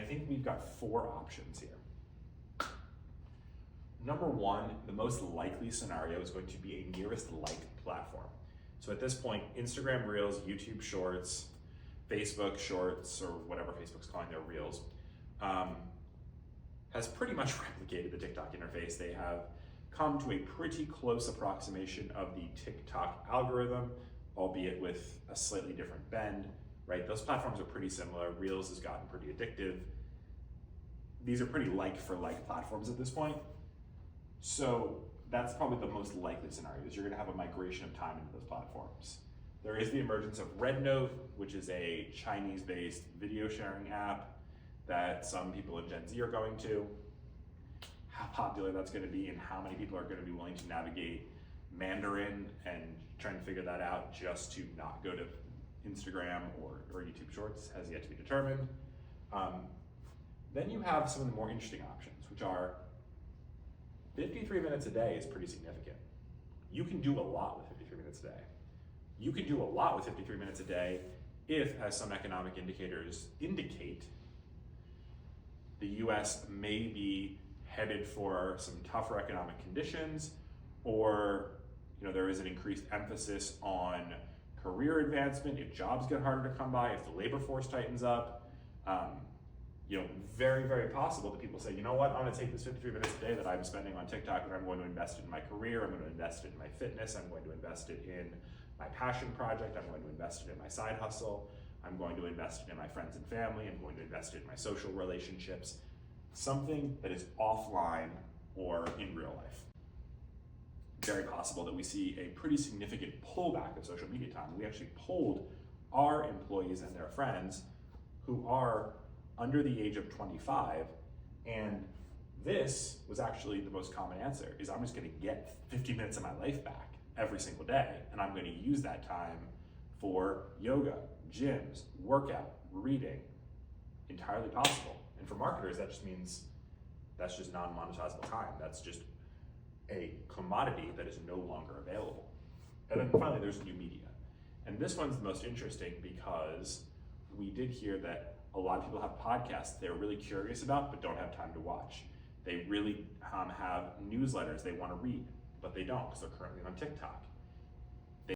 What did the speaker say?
think we've got 4 options here. Number 1, the most likely scenario is going to be a nearest like platform. So at this point, Instagram Reels, YouTube Shorts, Facebook Shorts, or whatever Facebook's calling their Reels, has pretty much replicated the TikTok interface. They have come to a pretty close approximation of the TikTok algorithm, albeit with a slightly different bend, right? Those platforms are pretty similar. Reels has gotten pretty addictive. These are pretty like for like platforms at this point. So that's probably the most likely scenario, is you're gonna have a migration of time into those platforms. There is the emergence of RedNote, which is a Chinese-based video sharing app that some people in Gen Z are going to. How popular that's gonna be and how many people are gonna be willing to navigate Mandarin and trying to figure that out just to not go to Instagram or YouTube Shorts has yet to be determined. Then you have some of the more interesting options, which are 53 minutes a day is pretty significant. You can do a lot with 53 minutes a day. You can do a lot with 53 minutes a day if, as some economic indicators indicate, the US may be headed for some tougher economic conditions, or there is an increased emphasis on career advancement, if jobs get harder to come by, if the labor force tightens up. Very, very possible that people say, you know what, I'm gonna take this 53 minutes a day that I'm spending on TikTok and I'm going to invest it in my career, I'm going to invest it in my fitness, I'm going to invest it in my passion project, I'm going to invest it in my side hustle, I'm going to invest it in my friends and family, I'm going to invest it in my social relationships, something that is offline or in real life. Very possible that we see a pretty significant pullback of social media time. We actually polled our employees and their friends who are under the age of 25, and this was actually the most common answer, is I'm just gonna get 50 minutes of my life back every single day, and I'm gonna use that time for yoga, gyms, workout, reading. Entirely possible. And for marketers, that just means that's just non-monetizable time. That's just a commodity that is no longer available. And then finally, there's new media. And this one's the most interesting because we did hear that a lot of people have podcasts they're really curious about but don't have time to watch. They really have newsletters they want to read, but they don't because they're currently on TikTok.